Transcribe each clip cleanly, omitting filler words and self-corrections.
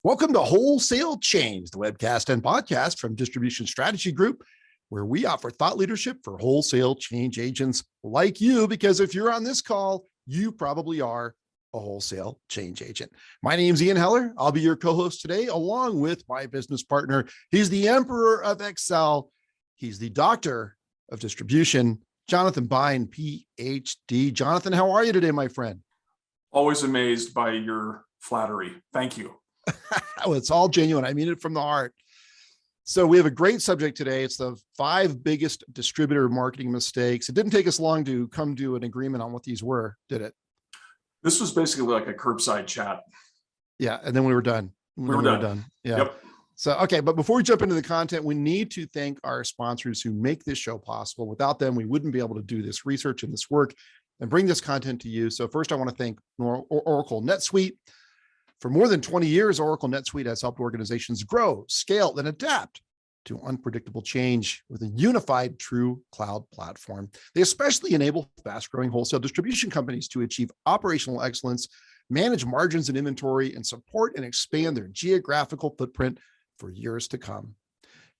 Welcome to Wholesale Change, the webcast and podcast from Distribution Strategy Group, where we offer thought leadership for wholesale change agents like you, because if you're on this call, you probably are a wholesale change agent. My name's Ian Heller. I'll be your co-host today, along with my business partner. He's the emperor of Excel. He's the doctor of distribution, Jonathan Bine, PhD. Jonathan, how are you today, my friend? Always amazed by your flattery. Thank you. Oh, it's all genuine. I mean it from the heart. So we have a great subject today. It's the 5 biggest distributor marketing mistakes. It didn't take us long to come to an agreement on what these were, did it? This was basically like a curbside chat. Yeah. And then we were done. We were done. Yeah. Yep. So, okay. But before we jump into the content, we need to thank our sponsors who make this show possible. Without them, we wouldn't be able to do this research and this work and bring this content to you. So first, I want to thank Oracle NetSuite. For more than 20 years, Oracle NetSuite has helped organizations grow, scale, and adapt to unpredictable change with a unified true cloud platform. They especially enable fast-growing wholesale distribution companies to achieve operational excellence, manage margins and inventory, and support and expand their geographical footprint for years to come.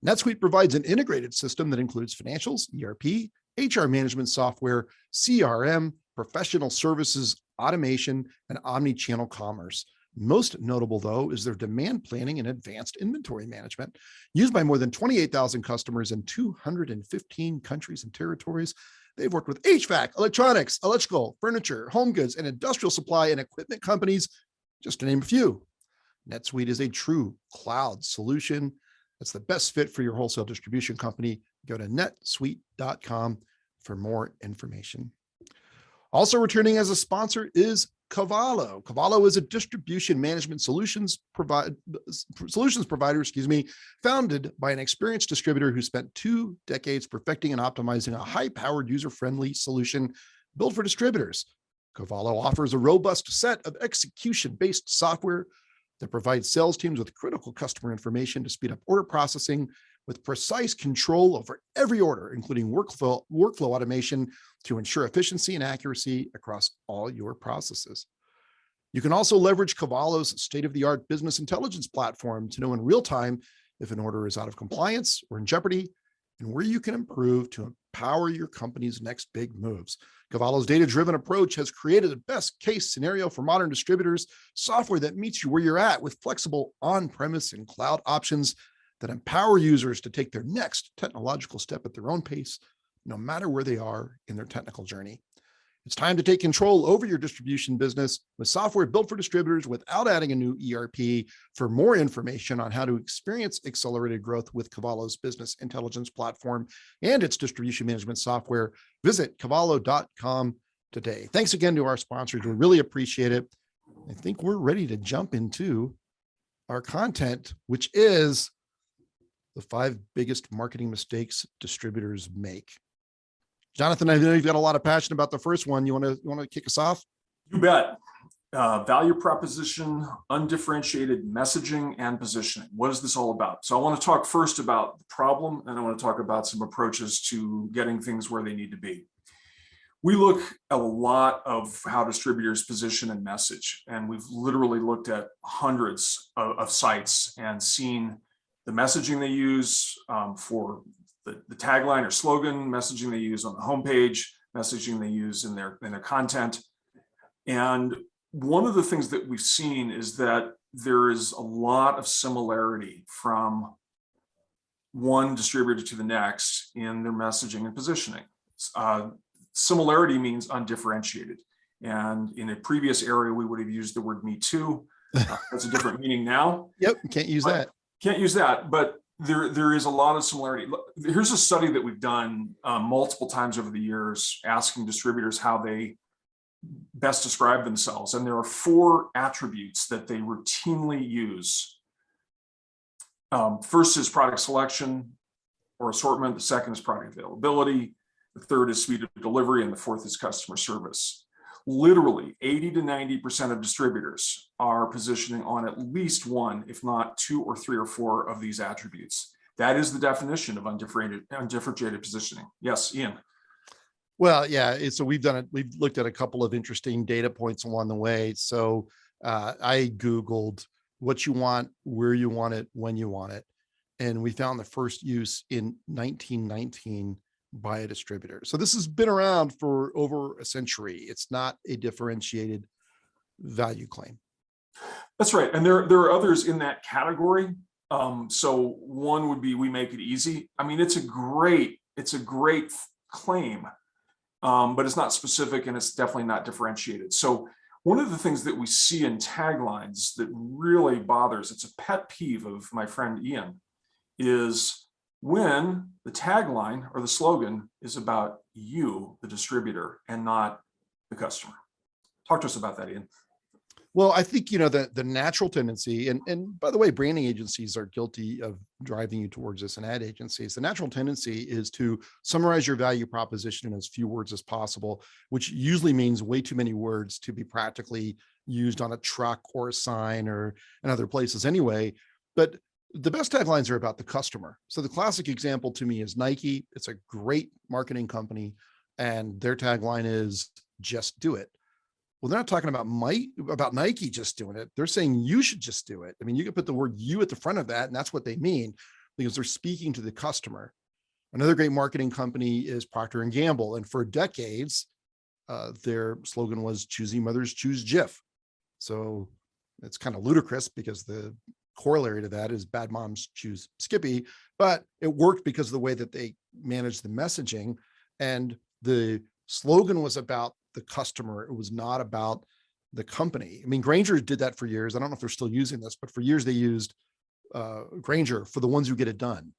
NetSuite provides an integrated system that includes financials, ERP, HR management software, CRM, professional services, automation, and omni-channel commerce. Most notable, though, is their demand planning and advanced inventory management. Used by more than 28,000 customers in 215 countries and territories, they've worked with HVAC, electronics, electrical, furniture, home goods, and industrial supply and equipment companies, just to name a few. NetSuite is a true cloud solution that's the best fit for your wholesale distribution company. Go to netsuite.com for more information. Also returning as a sponsor is CAVALLO. CAVALLO is a distribution management solutions provider, founded by an experienced distributor who spent 2 decades perfecting and optimizing a high-powered, user-friendly solution built for distributors. CAVALLO offers a robust set of execution-based software that provides sales teams with critical customer information to speed up order processing with precise control over every order, including workflow automation to ensure efficiency and accuracy across all your processes. You can also leverage CAVALLO's state-of-the-art business intelligence platform to know in real time if an order is out of compliance or in jeopardy, and where you can improve to empower your company's next big moves. CAVALLO's data-driven approach has created the best case scenario for modern distributors, software that meets you where you're at with flexible on-premise and cloud options that empower users to take their next technological step at their own pace, no matter where they are in their technical journey. It's time to take control over your distribution business with software built for distributors without adding a new ERP. For more information on how to experience accelerated growth with CAVALLO's business intelligence platform and its distribution management software, visit cavallo.com today. Thanks again to our sponsors. We really appreciate it. I think we're ready to jump into our content, which is the 5 biggest marketing mistakes distributors make. Jonathan, I know you've got a lot of passion about the first one. You want to kick us off? You bet. Value proposition, undifferentiated messaging, and positioning. What is this all about? So I want to talk first about the problem, and I want to talk about some approaches to getting things where they need to be. We look at a lot of how distributors position and message, and we've literally looked at hundreds of sites and seen the messaging they use for the tagline or slogan, messaging they use on the homepage, messaging they use in their content. And one of the things that we've seen is that there is a lot of similarity from one distributor to the next in their messaging and positioning. Similarity means undifferentiated. And in a previous area, we would have used the word me too. That's a different meaning now. Yep, can't use that. Can't use that, but there is a lot of similarity. Here's a study that we've done multiple times over the years, asking distributors how they best describe themselves. And there are 4 attributes that they routinely use. First is product selection or assortment. The second is product availability. The third is speed of delivery. And the fourth is customer service. Literally 80 to 90% of distributors are positioning on at least one, if not 2 or 3 or 4 of these attributes. That is the definition of undifferentiated positioning. Yes, Ian. Well, yeah. So we've looked at a couple of interesting data points along the way. So I Googled what you want, where you want it, when you want it. And we found the first use in 1919 by a distributor. So this has been around for over a century. It's not a differentiated value claim. That's right. And there are others in that category. So one would be, we make it easy. I mean, it's a great claim, but it's not specific and it's definitely not differentiated. So one of the things that we see in taglines that really bothers, it's a pet peeve of my friend Ian, is when the tagline or the slogan is about you, the distributor, and not the customer. Talk to us about that, Ian. Well, I think, the natural tendency, and by the way, branding agencies are guilty of driving you towards this, and ad agencies, the natural tendency is to summarize your value proposition in as few words as possible, which usually means way too many words to be practically used on a truck or a sign or in other places anyway. But the best taglines are about the customer. So the classic example to me is Nike. It's a great marketing company, and their tagline is just do it. Well, they're not talking about Nike just doing it. They're saying you should just do it. I mean, you can put the word you at the front of that, and that's what they mean, because they're speaking to the customer. Another great marketing company is Procter & Gamble. And for decades, their slogan was choosy mothers choose Jif. So it's kind of ludicrous because the corollary to that is bad moms choose Skippy, but it worked because of the way that they managed the messaging. And the slogan was about the customer. It was not about the company. I mean, Grainger did that for years. I don't know if they're still using this, but for years they used Grainger for the ones who get it done.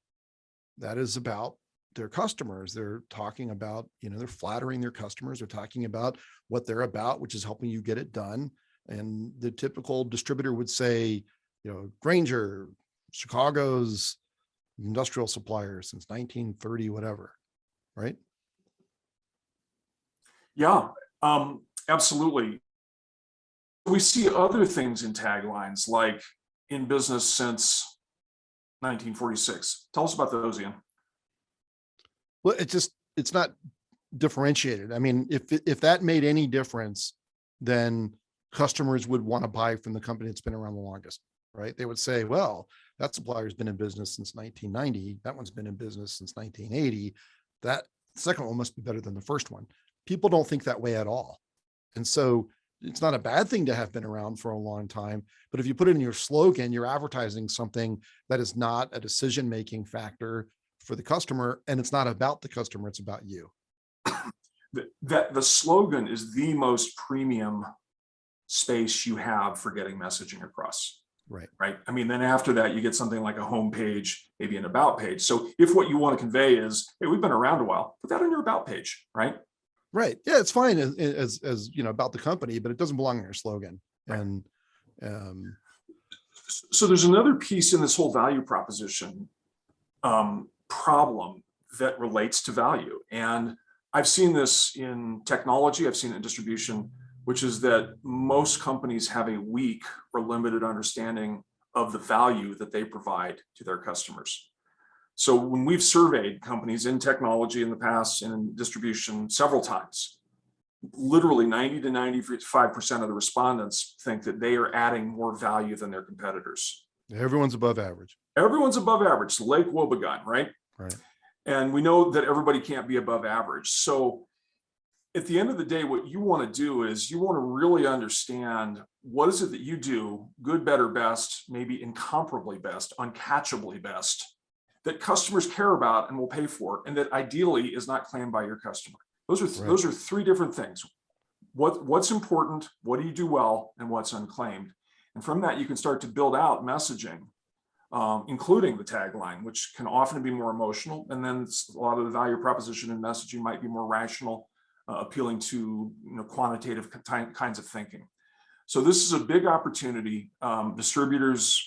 That is about their customers. They're talking about, they're flattering their customers. They're talking about what they're about, which is helping you get it done. And the typical distributor would say, Grainger, Chicago's industrial supplier since 1930, whatever, right? Yeah, absolutely. We see other things in taglines, like in business since 1946. Tell us about those, Ian. Well, it's not differentiated. I mean, if that made any difference, then customers would want to buy from the company that's been around the longest, right? They would say, well, that supplier's been in business since 1990. That one's been in business since 1980. That second one must be better than the first one. People don't think that way at all. And so it's not a bad thing to have been around for a long time, but if you put it in your slogan, you're advertising something that is not a decision-making factor for the customer, and it's not about the customer, it's about you. That the slogan is the most premium space you have for getting messaging across. Right. I mean, then after that, you get something like a home page, maybe an about page. So if what you want to convey is, hey, we've been around a while, put that on your about page, right? Right. Yeah, it's fine as about the company, but it doesn't belong in your slogan. Right. And so there's another piece in this whole value proposition problem that relates to value. And I've seen this in technology, I've seen it in distribution, which is that most companies have a weak or limited understanding of the value that they provide to their customers. So when we've surveyed companies in technology in the past and in distribution several times, literally 90 to 95% of the respondents think that they are adding more value than their competitors. Everyone's above average. Everyone's above average, Lake Wobegon, right? Right. And we know that everybody can't be above average. So at the end of the day, what you want to do is you want to really understand what is it that you do, good, better, best, maybe incomparably best, uncatchably best, that customers care about and will pay for, and that ideally is not claimed by your customer. Those are three different things. What's important, what do you do well, and what's unclaimed. And from that, you can start to build out messaging, including the tagline, which can often be more emotional. And then a lot of the value proposition and messaging might be more rational, appealing to quantitative kinds of thinking. So this is a big opportunity. Distributors,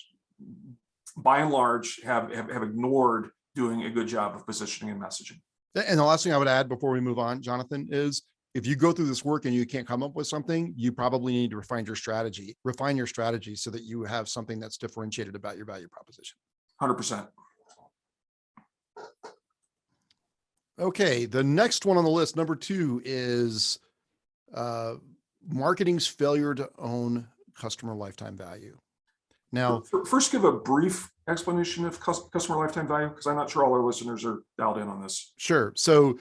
by and large, have ignored doing a good job of positioning and messaging. And the last thing I would add before we move on, Jonathan, is if you go through this work and you can't come up with something, you probably need to refine your strategy so that you have something that's differentiated about your value proposition. 100%. Okay, the next one on the list, number 2, is marketing's failure to own customer lifetime value. Now, First, give a brief explanation of customer lifetime value, because I'm not sure all our listeners are dialed in on this. sure. So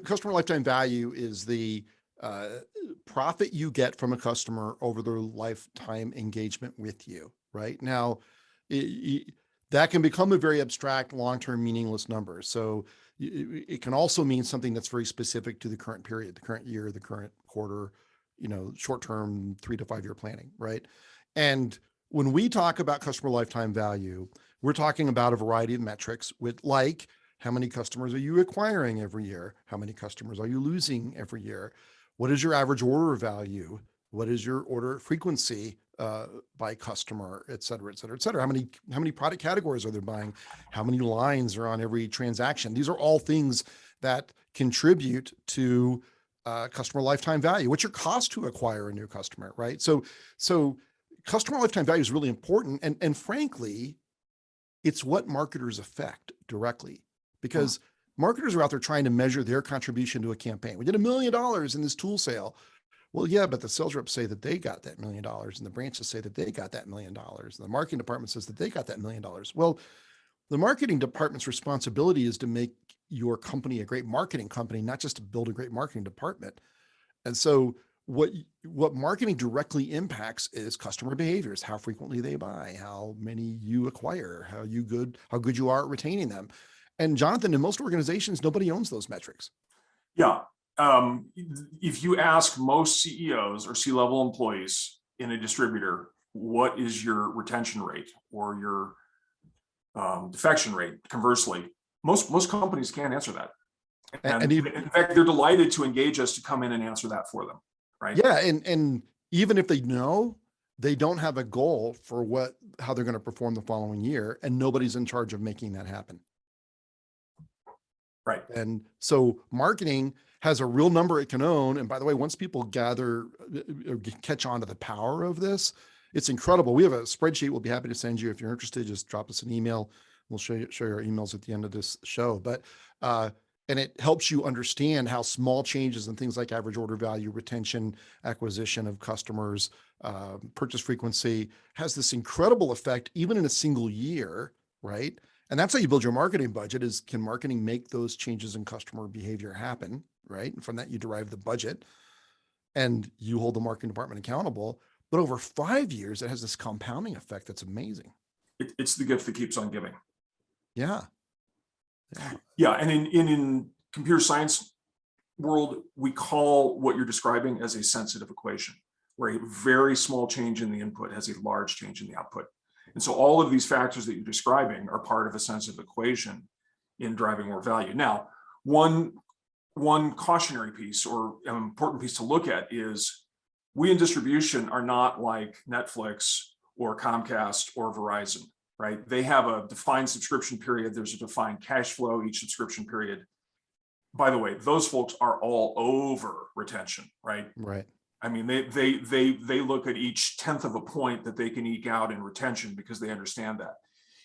customer lifetime value is the profit you get from a customer over their lifetime engagement with you, right? Now, that can become a very abstract, long-term, meaningless number. So it can also mean something that's very specific to the current period, the current year, the current quarter, short-term 3 to 5 year planning, right? And when we talk about customer lifetime value, we're talking about a variety of metrics with like, how many customers are you acquiring every year? How many customers are you losing every year? What is your average order value? What is your order frequency by customer, et cetera, et cetera, et cetera? How many product categories are they buying? How many lines are on every transaction? These are all things that contribute to customer lifetime value. What's your cost to acquire a new customer, right? So customer lifetime value is really important. And frankly, it's what marketers affect directly, because marketers are out there trying to measure their contribution to a campaign. We did $1 million in this tool sale. Well, yeah, but the sales reps say that they got that $1 million, and the branches say that they got that $1 million. And the marketing department says that they got that $1 million. Well, the marketing department's responsibility is to make your company a great marketing company, not just to build a great marketing department. And so what marketing directly impacts is customer behaviors, how frequently they buy, how many you acquire, how good you are at retaining them. And Jonathan, in most organizations, nobody owns those metrics. Yeah. If you ask most CEOs or C-level employees in a distributor, what is your retention rate or your defection rate, conversely, most companies can't answer that. And even, in fact, they're delighted to engage us to come in and answer that for them, right? Yeah, and even if they know, they don't have a goal for how they're going to perform the following year, and nobody's in charge of making that happen. Right. And so marketing has a real number it can own. And by the way, once people catch on to the power of this, it's incredible. We have a spreadsheet we'll be happy to send you. If you're interested, just drop us an email. We'll show you our emails at the end of this show. But and it helps you understand how small changes in things like average order value, retention, acquisition of customers, purchase frequency has this incredible effect, even in a single year, right? And that's how you build your marketing budget is, can marketing make those changes in customer behavior happen, right? And from that, you derive the budget and you hold the marketing department accountable. But over 5 years, it has this compounding effect that's amazing. It's the gift that keeps on giving. Yeah. Yeah. And in computer science world, we call what you're describing as a sensitive equation, where a very small change in the input has a large change in the output. And so all of these factors that you're describing are part of a sensitive equation in driving more value. Now, one cautionary piece or an important piece to look at is we in distribution are not like Netflix or Comcast or Verizon, right? They have a defined subscription period. There's a defined cash flow each subscription period. By the way, those folks are all over retention, right? Right. I mean, they look at each 1/10 of a point that they can eke out in retention because they understand that.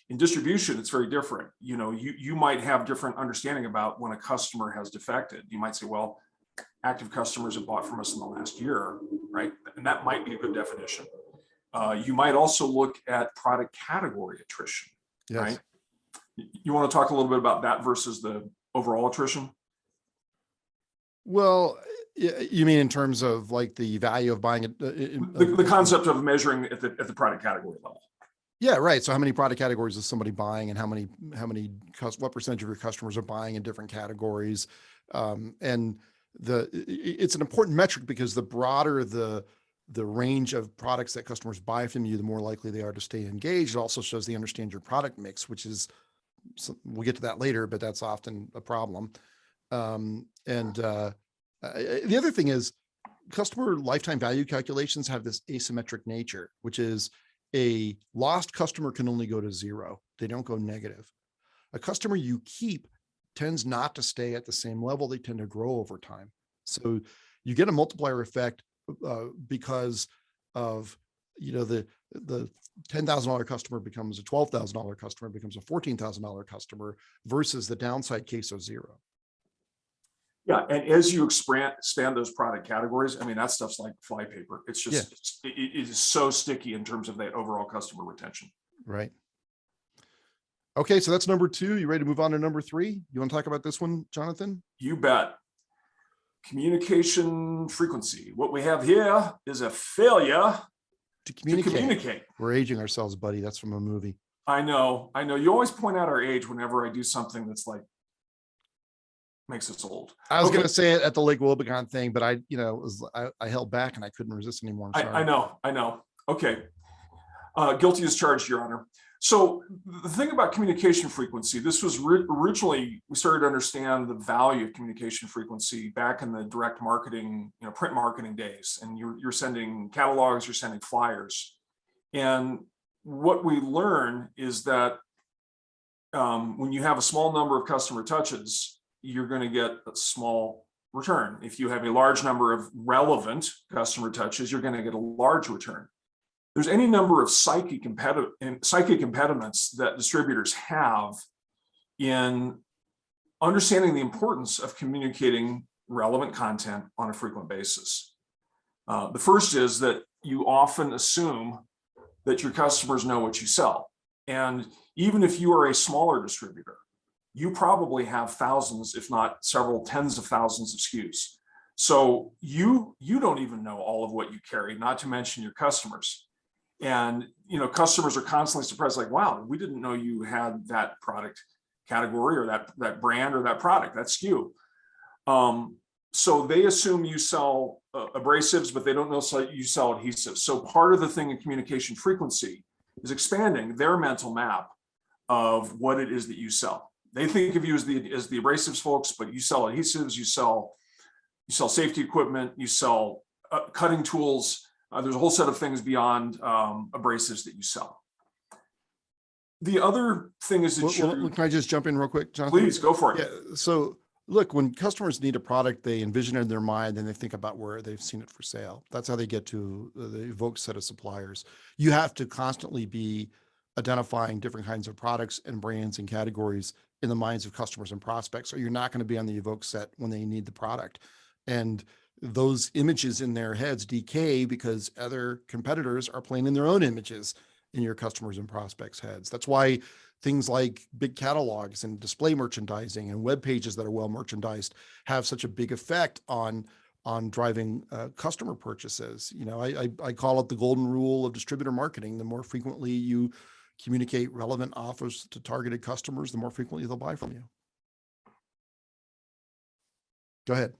In distribution, it's very different. You might have different understanding about when a customer has defected. You might say, well, active customers have bought from us in the last year, right? And that might be a good definition. You might also look at product category attrition, yes. Right? You want to talk a little bit about that versus the overall attrition? Well, you mean in terms of like the value of buying it? The concept of measuring at the product category level. Yeah, right. So how many product categories is somebody buying, and what percentage of your customers are buying in different categories? And it's an important metric because the broader the range of products that customers buy from you, the more likely they are to stay engaged. It also shows they understand your product mix, which is, we'll get to that later, but that's often a problem. The other thing is customer lifetime value calculations have this asymmetric nature, which is a lost customer can only go to 0. They don't go negative. A customer you keep tends not to stay at the same level. They tend to grow over time. So you get a multiplier effect because of, the $10,000 customer becomes a $12,000 customer, becomes a $14,000 customer versus the downside case of 0. Yeah, and as you expand those product categories, I mean, that stuff's like flypaper. It's just, it is so sticky in terms of that overall customer retention. Right. Okay, so that's number 2. You ready to move on to number 3? You want to talk about this one, Jonathan? You bet. Communication frequency. What we have here is a failure To to communicate. We're aging ourselves, buddy. That's from a movie. I know. You always point out our age whenever I do something that's like, makes us old. I was Okay. going to say it at the Lake Wobegon thing, but I held back and I couldn't resist anymore. I'm sorry. I know. Okay. Guilty as charged, Your Honor. So the thing about communication frequency, this was originally, we started to understand the value of communication frequency back in the direct marketing, print marketing days. And you're sending catalogs, you're sending flyers. And what we learn is that when you have a small number of customer touches, you're going to get a small return. If you have a large number of relevant customer touches, you're going to get a large return. There's any number of psychic impediments that distributors have in understanding the importance of communicating relevant content on a frequent basis. The first is that you often assume that your customers know what you sell. And even if you are a smaller distributor, you probably have thousands, if not several tens of thousands of SKUs. So you don't even know all of what you carry, not to mention your customers. And customers are constantly surprised, like, wow, we didn't know you had that product category or that brand or that product, that SKU. So they assume you sell abrasives, but they don't know you sell adhesives. So part of the thing in communication frequency is expanding their mental map of what it is that you sell. They think of you as the abrasives folks, but you sell adhesives, you sell safety equipment, you sell cutting tools. There's a whole set of things beyond abrasives that you sell. The other thing is that can I just jump in real quick, Jonathan? Please go for it. Yeah. So look, when customers need a product, they envision it in their mind and they think about where they've seen it for sale. That's how they get to the evoked set of suppliers. You have to constantly be identifying different kinds of products and brands and categories in the minds of customers and prospects, or you're not going to be on the evoked set when they need the product. And those images in their heads decay because other competitors are playing in their own images in your customers and prospects' heads. That's why things like big catalogs and display merchandising and web pages that are well merchandised have such a big effect on driving customer purchases. I call it the golden rule of distributor marketing. The more frequently you communicate relevant offers to targeted customers, the more frequently they'll buy from you. Go ahead.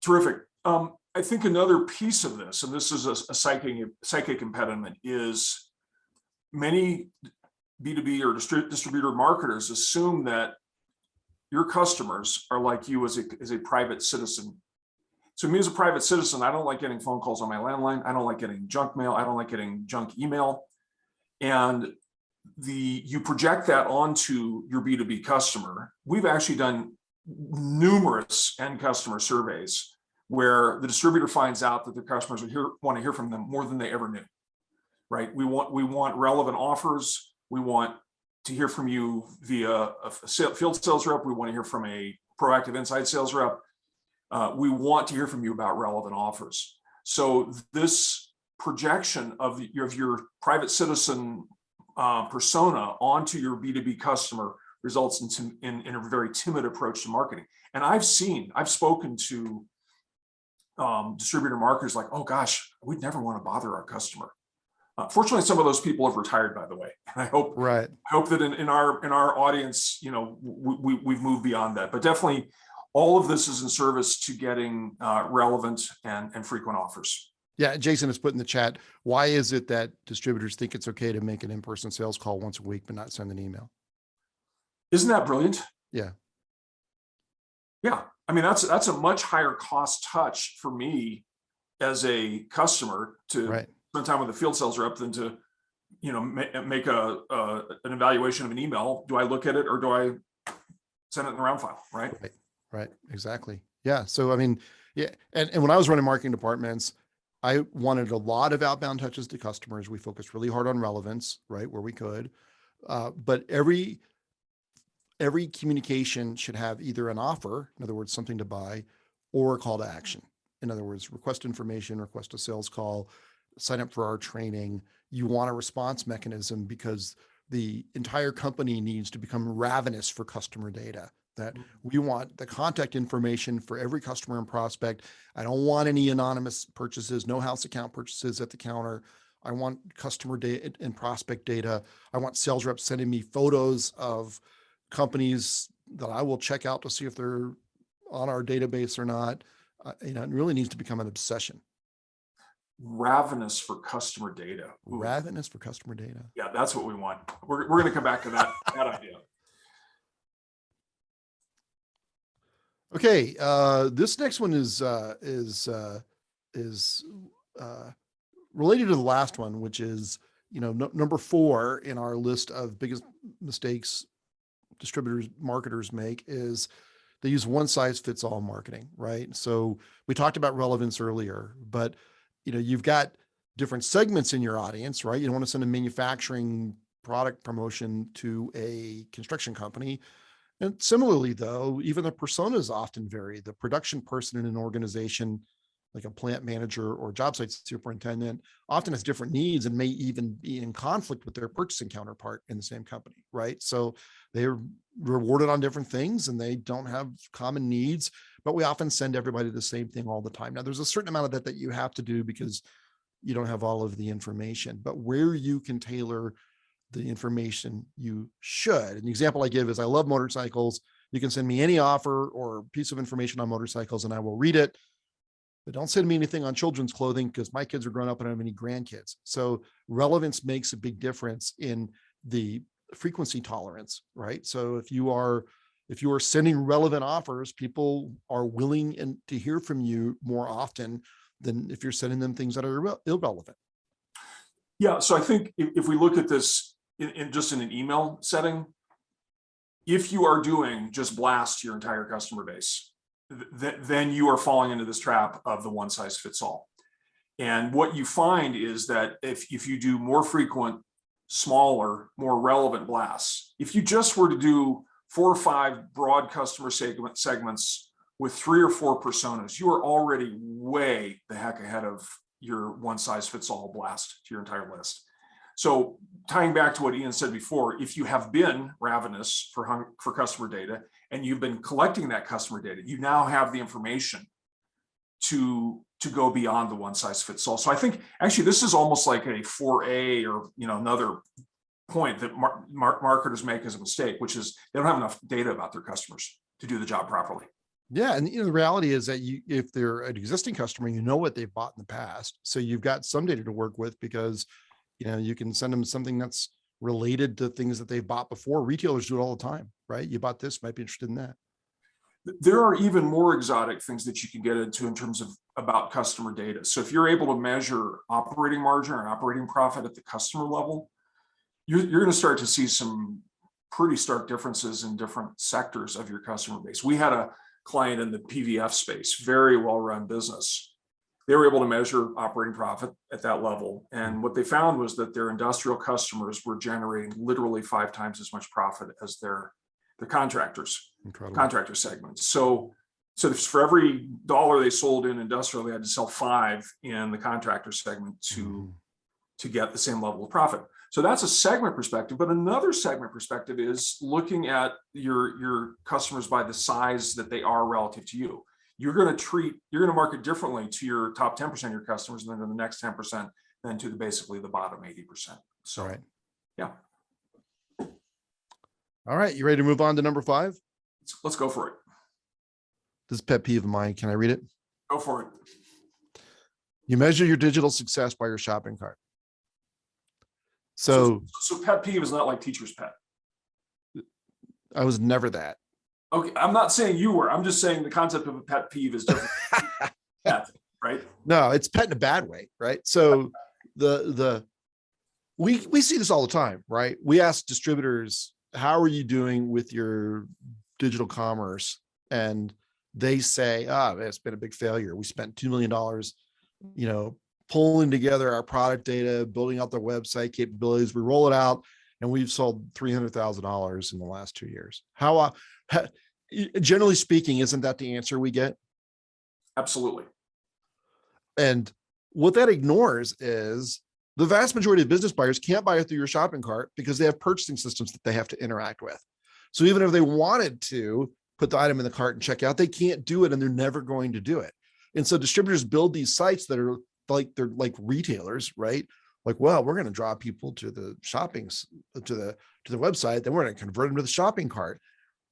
Terrific. I think another piece of this, and this is a psychic impediment, is many B2B or distributor marketers assume that your customers are like you as a private citizen. So me as a private citizen, I don't like getting phone calls on my landline. I don't like getting junk mail. I don't like getting junk email. And you project that onto your B2B customer. We've actually done numerous end customer surveys where the distributor finds out that their customers want to hear from them more than they ever knew, right? We want relevant offers. We want to hear from you via a field sales rep. We want to hear from a proactive inside sales rep. We want to hear from you about relevant offers. So this projection of your private citizen persona onto your B2B customer results in a very timid approach to marketing. And I've spoken to distributor marketers like, oh gosh, we'd never want to bother our customer. Fortunately, some of those people have retired, by the way. And I hope that in our audience, we've moved beyond that. But definitely, all of this is in service to getting relevant and frequent offers. Yeah, Jason has put in the chat, why is it that distributors think it's okay to make an in-person sales call once a week but not send an email? Isn't that brilliant? Yeah. Yeah. I mean, that's a much higher cost touch for me as a customer to spend time with a field sales rep than to, make an evaluation of an email. Do I look at it or do I send it in the round file? Right. Exactly. Yeah. So, I mean, yeah. And when I was running marketing departments, I wanted a lot of outbound touches to customers. We focused really hard on relevance, right, where we could. But every every communication should have either an offer, in other words, something to buy, or a call to action. In other words, request information, request a sales call, sign up for our training. You want a response mechanism because the entire company needs to become ravenous for customer data. That we want the contact information for every customer and prospect. I don't want any anonymous purchases, no house account purchases at the counter. I want customer data and prospect data. I want sales reps sending me photos of companies that I will check out to see if they're on our database or not. It really needs to become an obsession. Ravenous for customer data. Ooh. Ravenous for customer data. Yeah, that's what we want. We're going to come back to that idea. Okay, this next one is related to the last one, which is number 4 in our list of biggest mistakes distributors, marketers make is they use one size fits all marketing, right? So we talked about relevance earlier, but you've got different segments in your audience, right? You don't want to send a manufacturing product promotion to a construction company. And similarly, though, even the personas often vary. The production person in an organization, like a plant manager or job site superintendent, often has different needs and may even be in conflict with their purchasing counterpart in the same company, right? So they're rewarded on different things and they don't have common needs, but we often send everybody the same thing all the time. Now, there's a certain amount of that you have to do because you don't have all of the information, but where you can tailor the information you should. And the example I give is I love motorcycles. You can send me any offer or piece of information on motorcycles and I will read it, but don't send me anything on children's clothing because my kids are grown up and I don't have any grandkids. So relevance makes a big difference in the frequency tolerance, right? So if you are sending relevant offers, people are willing to hear from you more often than if you're sending them things that are irrelevant. Yeah, so I think if we look at this in just in an email setting, if you are doing just blast your entire customer base, then you are falling into this trap of the one size fits all. And what you find is that if you do more frequent, smaller, more relevant blasts, if you just were to do 4 or 5 broad customer segments with 3 or 4 personas, you are already way the heck ahead of your one size fits all blast to your entire list. So tying back to what Ian said before, if you have been ravenous for customer data and you've been collecting that customer data, you now have the information to go beyond the one size fits all. So I think actually this is almost like a 4A or another point that marketers make as a mistake, which is they don't have enough data about their customers to do the job properly. Yeah. And the reality is that if they're an existing customer, you know what they've bought in the past. So you've got some data to work with because you can send them something that's related to things that they've bought before. Retailers do it all the time, right? You bought this, might be interested in that. There are even more exotic things that you can get into in terms of about customer data. So if you're able to measure operating margin or operating profit at the customer level, you're going to start to see some pretty stark differences in different sectors of your customer base. We had a client in the PVF space, very well-run business. They were able to measure operating profit at that level. And what they found was that their industrial customers were generating literally 5 times as much profit as their contractors, contractor segments. So for every dollar they sold in industrial, they had to sell 5 in the contractor segment to get the same level of profit. So that's a segment perspective, but another segment perspective is looking at your customers by the size that they are relative to you. You're going to market differently to your top 10% of your customers than to the next 10%, than to basically the bottom 80%. So, right. Yeah. All right. You ready to move on to number 5? Let's go for it. This is pet peeve of mine. Can I read it? Go for it. You measure your digital success by your shopping cart. So pet peeve is not like teacher's pet. I was never that. Okay, I'm not saying you were. I'm just saying the concept of a pet peeve is different. Pet, right? No, it's pet in a bad way, right? So we see this all the time, right? We ask distributors, how are you doing with your digital commerce? And they say, it's been a big failure. We spent $2 million, pulling together our product data, building out their website capabilities. We roll it out and we've sold $300,000 in the last 2 years. Generally speaking, isn't that the answer we get? Absolutely. And what that ignores is the vast majority of business buyers can't buy it through your shopping cart because they have purchasing systems that they have to interact with. So even if they wanted to put the item in the cart and check out, they can't do it, and they're never going to do it. And so distributors build these sites that are like, they're like retailers, right? Like, well, we're going to draw people to the to the website, then we're going to convert them to the shopping cart.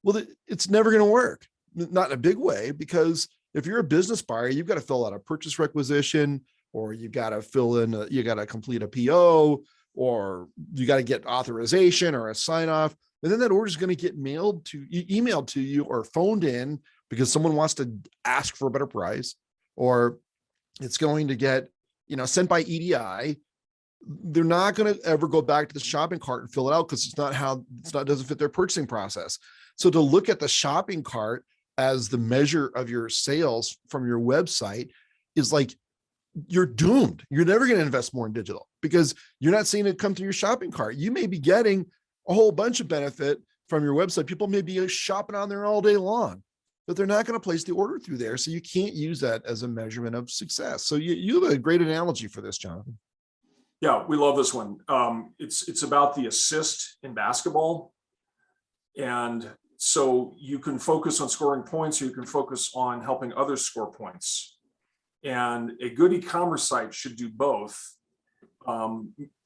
Well, it's never going to work, not in a big way, because if you're a business buyer, you've got to fill out a purchase requisition, or you got to you got to complete a PO, or you got to get authorization or a sign off. And then that order is going to get emailed to you or phoned in because someone wants to ask for a better price, or it's going to get, sent by EDI. They're not going to ever go back to the shopping cart and fill it out because it doesn't fit their purchasing process. So to look at the shopping cart as the measure of your sales from your website is like, you're doomed. You're never going to invest more in digital because you're not seeing it come through your shopping cart. You may be getting a whole bunch of benefit from your website. People may be shopping on there all day long, but they're not going to place the order through there. So you can't use that as a measurement of success. So you have a great analogy for this, Jonathan. Yeah, we love this one. It's about the assist in basketball. And so you can focus on scoring points, or you can focus on helping others score points. And a good e-commerce site should do both.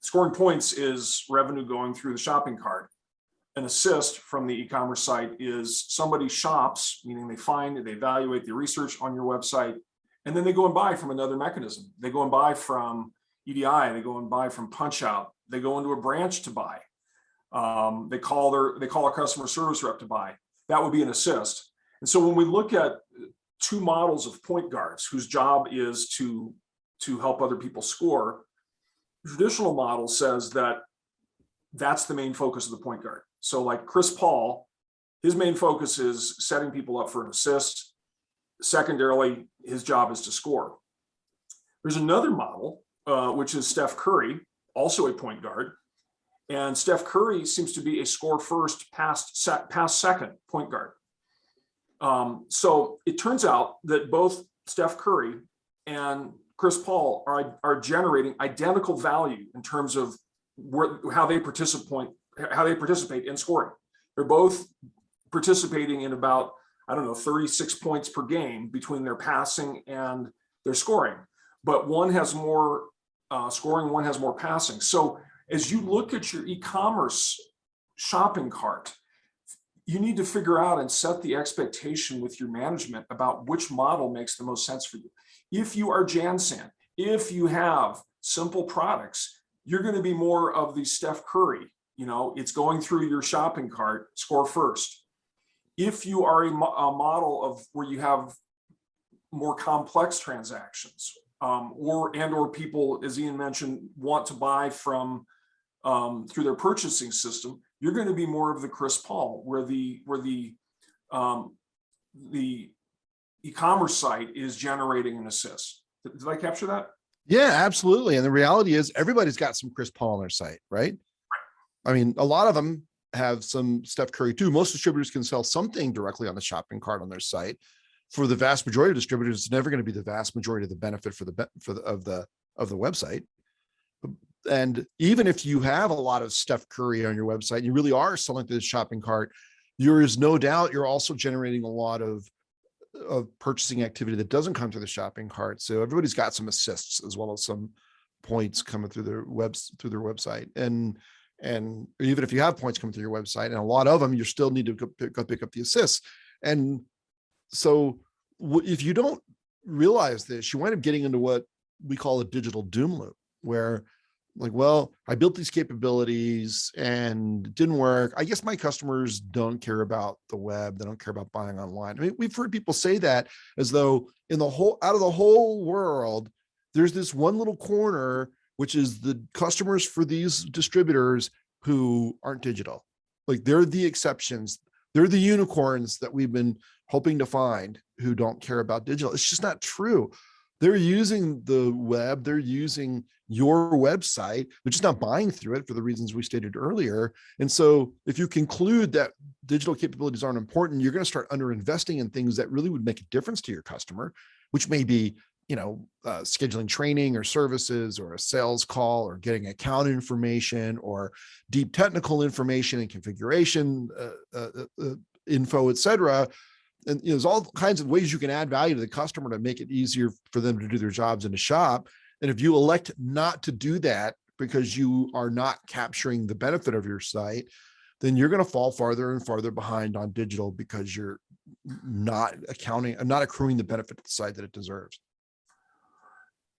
Scoring points is revenue going through the shopping cart. An assist from the e-commerce site is somebody shops, meaning they evaluate, they research on your website, and then they go and buy from another mechanism. They go and buy from EDI, they go and buy from Punchout, they go into a branch to buy. They call a customer service rep to buy. That would be an assist. And so when we look at two models of point guards whose job is to help other people score, the traditional model says that that's the main focus of the point guard. So like Chris Paul, his main focus is setting people up for an assist. Secondarily, his job is to score. There's another model, which is Steph Curry, also a point guard. And Steph Curry seems to be a score first, pass second point guard. So it turns out that both Steph Curry and Chris Paul are generating identical value in terms of how they participate in scoring. They're both participating in about, 36 points per game between their passing and their scoring. But one has more scoring, one has more passing. So as you look at your e-commerce shopping cart, you need to figure out and set the expectation with your management about which model makes the most sense for you. If you are Jansan, if you have simple products, you're going to be more of the Steph Curry. It's going through your shopping cart, score first. If you are a model of where you have more complex transactions, or people, as Ian mentioned, want to buy from through their purchasing system, you're going to be more of the Chris Paul, where the e-commerce site is generating an assist. Did I capture that? Yeah, absolutely. And the reality is everybody's got some Chris Paul on their site, right? I mean, a lot of them have some Steph Curry too. Most distributors can sell something directly on the shopping cart on their site. For the vast majority of distributors, it's never going to be the vast majority of the benefit of the website. And even if you have a lot of Steph Curry on your website, you really are selling to the shopping cart, there is no doubt you're also generating a lot of purchasing activity that doesn't come to the shopping cart. So everybody's got some assists as well as some points coming through their website. And even if you have points coming through your website, and a lot of them, you still need to go pick up the assists. And so if you don't realize this, you wind up getting into what we call a digital doom loop, where I built these capabilities and it didn't work. I guess my customers don't care about the web. They don't care about buying online. I mean, we've heard people say that as though out of the whole world, there's this one little corner, which is the customers for these distributors who aren't digital. Like, they're the exceptions. They're the unicorns that we've been hoping to find who don't care about digital. It's just not true. They're using the web, they're using your website, they're just not buying through it for the reasons we stated earlier. And so if you conclude that digital capabilities aren't important, you're going to start underinvesting in things that really would make a difference to your customer, which may be, scheduling training or services or a sales call or getting account information or deep technical information and configuration info, et cetera. And there's all kinds of ways you can add value to the customer to make it easier for them to do their jobs in the shop. And if you elect not to do that because you are not capturing the benefit of your site, then you're going to fall farther and farther behind on digital because you're not accruing the benefit to the site that it deserves.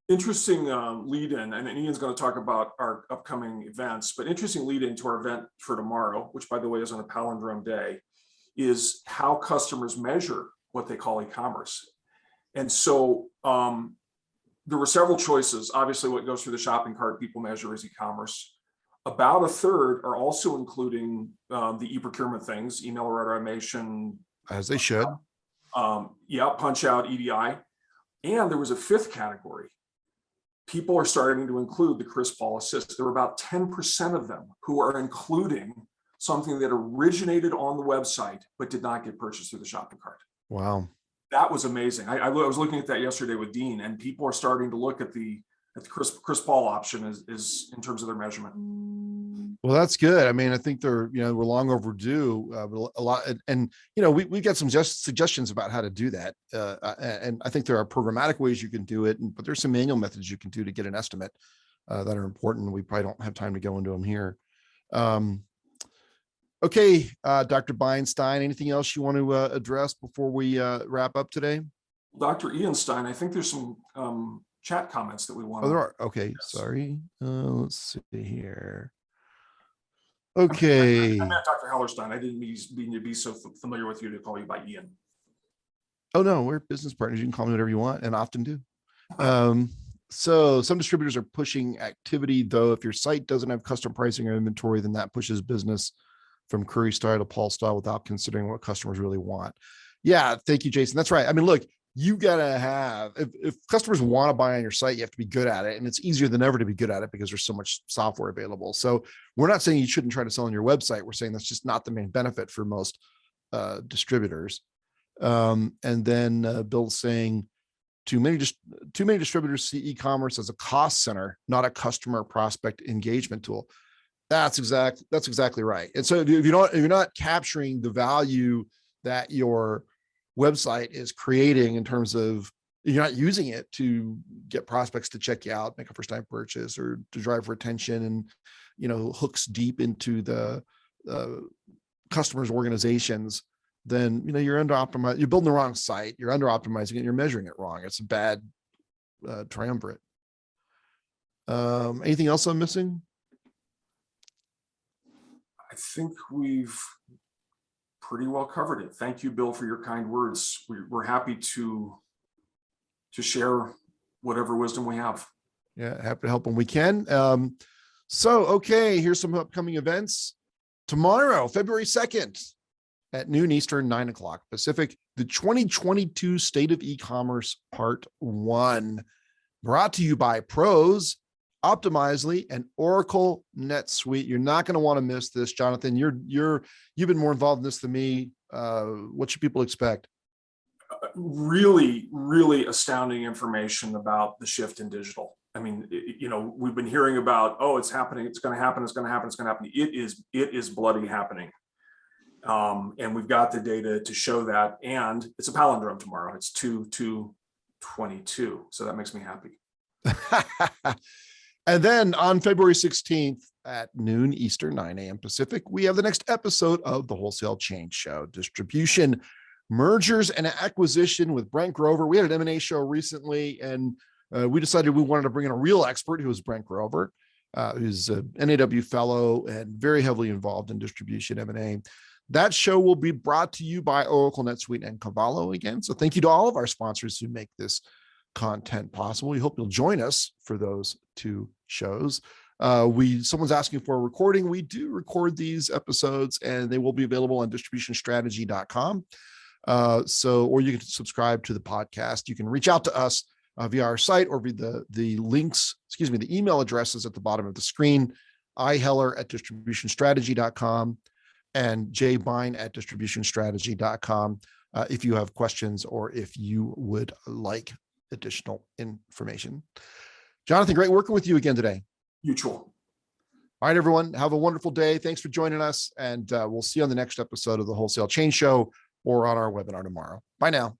Interesting lead in, and Ian's going to talk about our upcoming events, but interesting lead into our event for tomorrow, which by the way is on a palindrome day, is how customers measure what they call e-commerce. And so there were several choices. Obviously, what goes through the shopping cart people measure is e-commerce. About a third are also including the e-procurement things, email order automation. As they should. Punch out, EDI. And there was a fifth category. People are starting to include the Chris Paul Assist. There were about 10% of them who are including something that originated on the website, but did not get purchased through the shopping cart. Wow. That was amazing. I was looking at that yesterday with Dean, and people are starting to look at the Chris Paul option is in terms of their measurement. Well, that's good. I mean, I think we're long overdue. A lot, and we got some suggestions about how to do that. And I think there are programmatic ways you can do it, but there's some manual methods you can do to get an estimate that are important. We probably don't have time to go into them here. Okay, Dr. Beinstein, anything else you want to address before we wrap up today? Dr. Ian Stein, I think there's some chat comments that we want. Oh, there are. Okay, yes. Sorry. Let's see here. Okay. I meant Dr. Hellerstein. I didn't mean to be so familiar with you to call you by Ian. Oh, no, we're business partners. You can call me whatever you want and often do. So some distributors are pushing activity, though. If your site doesn't have custom pricing or inventory, then that pushes business from Curry style to Paul style without considering what customers really want. Yeah, thank you, Jason. That's right. I mean, look, you gotta have, if customers want to buy on your site, you have to be good at it. And it's easier than ever to be good at it because there's so much software available. So we're not saying you shouldn't try to sell on your website. We're saying that's just not the main benefit for most distributors. And then Bill's saying too many distributors see e-commerce as a cost center, not a customer prospect engagement tool. That's exactly right. And so if you're not capturing the value that your website is creating in terms of, you're not using it to get prospects to check you out, make a first time purchase, or to drive retention and hooks deep into the customers' organizations, then you're under optimized. You're building the wrong site. You're under optimizing it. You're measuring it wrong. It's a bad triumvirate. Anything else I'm missing? I think we've pretty well covered it. Thank you, Bill, for your kind words. We're happy to share whatever wisdom we have. Yeah, happy to help when we can. Okay, here's some upcoming events. Tomorrow, February 2nd at noon Eastern, 9 o'clock Pacific, the 2022 State of E-commerce Part 1, brought to you by Pros, Optimizely, and Oracle NetSuite. You're not going to want to miss this, Jonathan. You've been more involved in this than me. What should people expect? Really, really astounding information about the shift in digital. I mean, we've been hearing about, it's happening, it's going to happen, it's going to happen, it's going to happen. It is bloody happening. And we've got the data to show that. And it's a palindrome tomorrow. It's 2/2/22. So that makes me happy. And then on February 16th at noon Eastern, 9 a.m. Pacific, we have the next episode of the Wholesale Change Show, Distribution, Mergers, and Acquisition with Brent Grover. We had an M&A show recently, and we decided we wanted to bring in a real expert who is Brent Grover, who's a NAW fellow and very heavily involved in distribution M&A. That show will be brought to you by Oracle, NetSuite, and CAVALLO again. So thank you to all of our sponsors who make this content possible. We hope you'll join us for those two shows. Someone's asking for a recording. We do record these episodes, and they will be available on distributionstrategy.com. Or you can subscribe to the podcast. You can reach out to us via our site or via the links, the email addresses at the bottom of the screen, iheller@distributionstrategy.com and jbine@distributionstrategy.com. If you have questions or if you would like additional information. Jonathan, great working with you again today. Mutual. All right, everyone, have a wonderful day. Thanks for joining us. And we'll see you on the next episode of the Wholesale Change Show or on our webinar tomorrow. Bye now.